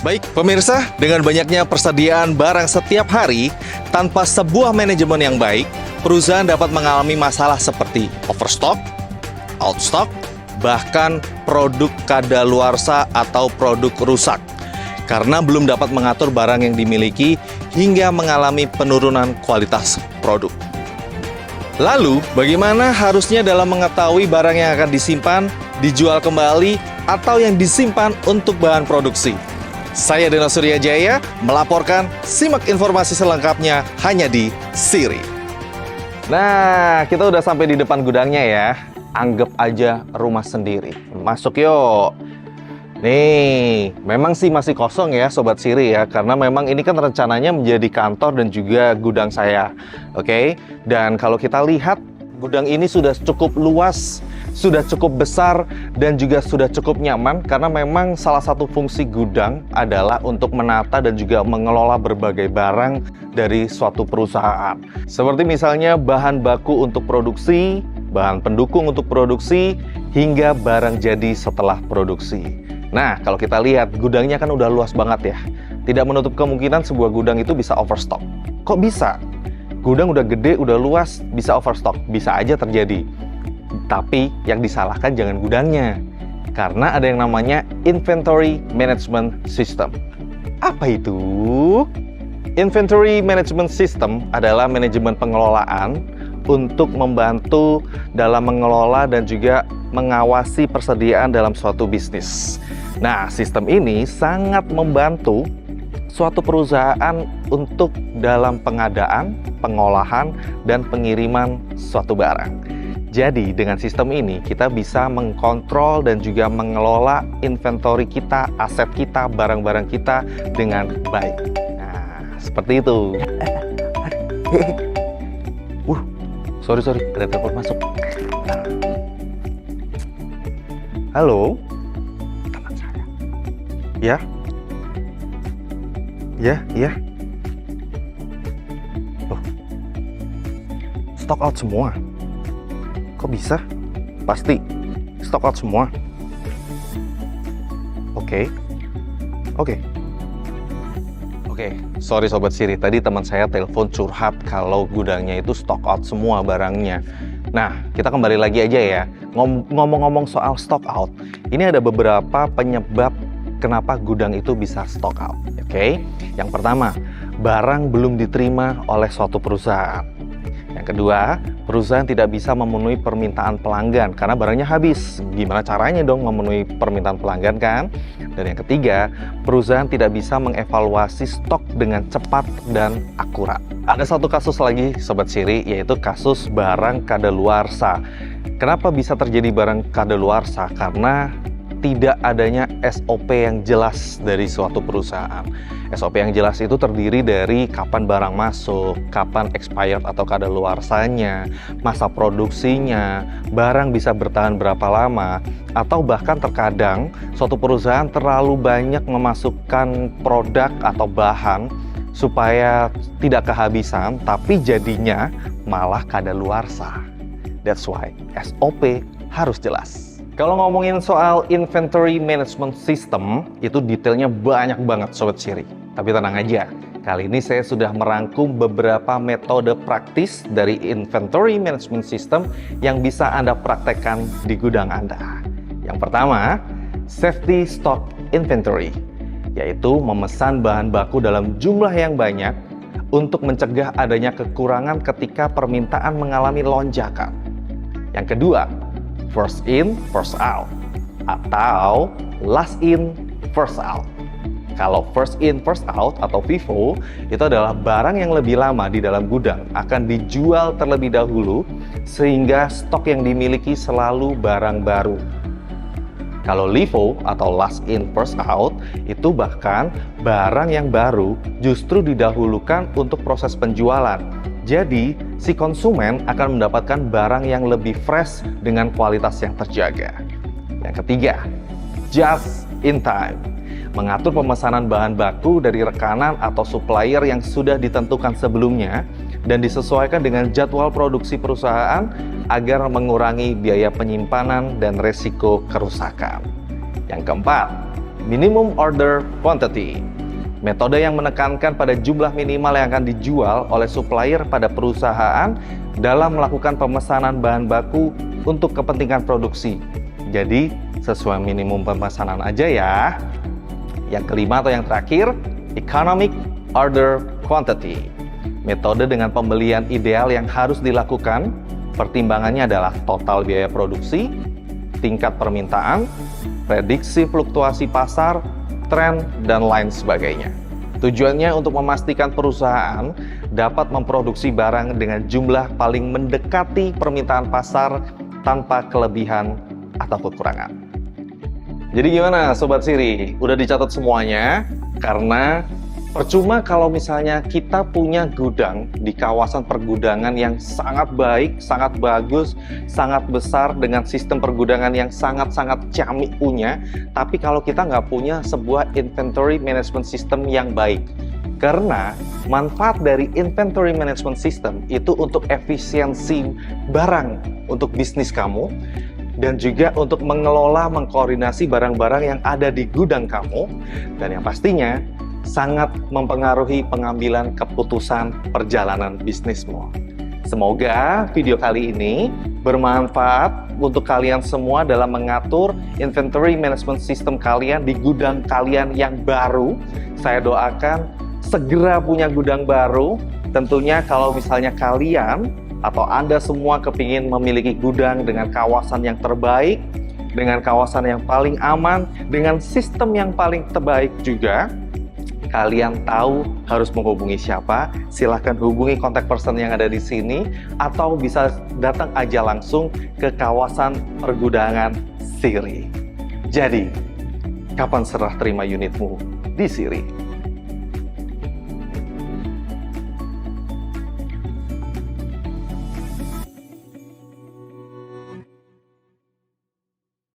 Baik, pemirsa, dengan banyaknya persediaan barang setiap hari, tanpa sebuah manajemen yang baik, perusahaan dapat mengalami masalah seperti overstock, outstock, bahkan produk kadaluarsa atau produk rusak. Karena belum dapat mengatur barang yang dimiliki hingga mengalami penurunan kualitas produk. Lalu, bagaimana harusnya dalam mengetahui barang yang akan disimpan, dijual kembali, atau yang disimpan untuk bahan produksi? Saya Deno Suryajaya melaporkan, simak informasi selengkapnya hanya di Siri. Nah, kita udah sampai di depan gudangnya ya. Anggap aja rumah sendiri. Masuk yuk. Nih, memang sih masih kosong ya Sobat Siri ya. Karena memang ini kan rencananya menjadi kantor dan juga gudang saya. Oke, dan kalau kita lihat gudang ini sudah cukup luas, sudah cukup besar, dan juga sudah cukup nyaman karena memang salah satu fungsi gudang adalah untuk menata dan juga mengelola berbagai barang dari suatu perusahaan. Seperti misalnya bahan baku untuk produksi, bahan pendukung untuk produksi, hingga barang jadi setelah produksi. Nah, kalau kita lihat gudangnya kan udah luas banget ya. Tidak menutup kemungkinan sebuah gudang itu bisa overstock. Kok bisa? Gudang udah gede, udah luas, bisa overstock. Bisa aja terjadi. Tapi yang disalahkan jangan gudangnya, karena ada yang namanya Inventory Management System. Apa itu? Inventory Management System adalah manajemen pengelolaan untuk membantu dalam mengelola dan juga mengawasi persediaan dalam suatu bisnis. Nah, sistem ini sangat membantu suatu perusahaan untuk dalam pengadaan, pengolahan, dan pengiriman suatu barang. Jadi dengan sistem ini kita bisa mengkontrol dan juga mengelola inventory kita, aset kita, barang-barang kita dengan baik. Nah, seperti itu. Sorry, ada telepon masuk. Halo, teman saya. Ya? Ya. Loh, stock out semua. Kok bisa? Pasti stock out semua. Oke, sorry Sobat Siri, tadi teman saya telepon curhat kalau gudangnya itu stock out semua barangnya. Nah, kita kembali lagi aja ya. Ngomong-ngomong soal stock out, ini ada beberapa penyebab kenapa gudang itu bisa stock out. Oke, yang pertama, barang belum diterima oleh suatu perusahaan. Yang kedua, perusahaan tidak bisa memenuhi permintaan pelanggan karena barangnya habis. Gimana caranya dong memenuhi permintaan pelanggan kan? Dan yang ketiga, perusahaan tidak bisa mengevaluasi stok dengan cepat dan akurat. Ada satu kasus lagi Sobat Siri, yaitu kasus barang kadaluarsa. Kenapa bisa terjadi barang kadaluarsa? Karena tidak adanya SOP yang jelas dari suatu perusahaan. SOP yang jelas itu terdiri dari kapan barang masuk, kapan expired atau kadaluarsanya, masa produksinya, barang bisa bertahan berapa lama, atau bahkan terkadang suatu perusahaan terlalu banyak memasukkan produk atau bahan supaya tidak kehabisan, tapi jadinya malah kadaluarsa. That's why SOP harus jelas. Kalau ngomongin soal Inventory Management System, itu detailnya banyak banget Sobat Siri. Tapi tenang aja, kali ini saya sudah merangkum beberapa metode praktis dari Inventory Management System yang bisa Anda praktekkan di gudang Anda. Yang pertama, Safety Stock Inventory, yaitu memesan bahan baku dalam jumlah yang banyak untuk mencegah adanya kekurangan ketika permintaan mengalami lonjakan. Yang kedua, First in, first out, atau last in, first out. Kalau first in, first out atau FIFO, itu adalah barang yang lebih lama di dalam gudang akan dijual terlebih dahulu sehingga stok yang dimiliki selalu barang baru. Kalau LIFO atau last in, first out, itu bahkan barang yang baru justru didahulukan untuk proses penjualan. Jadi, si konsumen akan mendapatkan barang yang lebih fresh dengan kualitas yang terjaga. Yang ketiga, just in time. mengatur pemesanan bahan baku dari rekanan atau supplier yang sudah ditentukan sebelumnya dan disesuaikan dengan jadwal produksi perusahaan agar mengurangi biaya penyimpanan dan resiko kerusakan. Yang keempat, minimum order quantity. Metode yang menekankan pada jumlah minimal yang akan dijual oleh supplier pada perusahaan dalam melakukan pemesanan bahan baku untuk kepentingan produksi. Jadi, sesuai minimum pemesanan aja ya. Yang kelima atau yang terakhir, economic order quantity. Metode dengan pembelian ideal yang harus dilakukan, pertimbangannya adalah total biaya produksi, tingkat permintaan, prediksi fluktuasi pasar, tren, dan lain sebagainya. Tujuannya untuk memastikan perusahaan dapat memproduksi barang dengan jumlah paling mendekati permintaan pasar tanpa kelebihan atau kekurangan. Jadi gimana Sobat Siri? Udah dicatat semuanya? Karena percuma kalau misalnya kita punya gudang di kawasan pergudangan yang sangat baik, sangat bagus, sangat besar dengan sistem pergudangan yang sangat-sangat ciamik punya, tapi kalau kita nggak punya sebuah inventory management system yang baik. Karena manfaat dari inventory management system itu untuk efisiensi barang untuk bisnis kamu, dan juga untuk mengelola, mengkoordinasi barang-barang yang ada di gudang kamu, dan yang pastinya sangat mempengaruhi pengambilan keputusan perjalanan bisnismu. Semoga video kali ini bermanfaat untuk kalian semua dalam mengatur inventory management system kalian di gudang kalian yang baru. Saya doakan segera punya gudang baru. Tentunya kalau misalnya kalian atau Anda semua kepingin memiliki gudang dengan kawasan yang terbaik, dengan kawasan yang paling aman, dengan sistem yang paling terbaik juga, kalian tahu harus menghubungi siapa, silahkan hubungi kontak person yang ada di sini, atau bisa datang aja langsung ke kawasan pergudangan Siri. Jadi, kapan serah terima unitmu di Siri?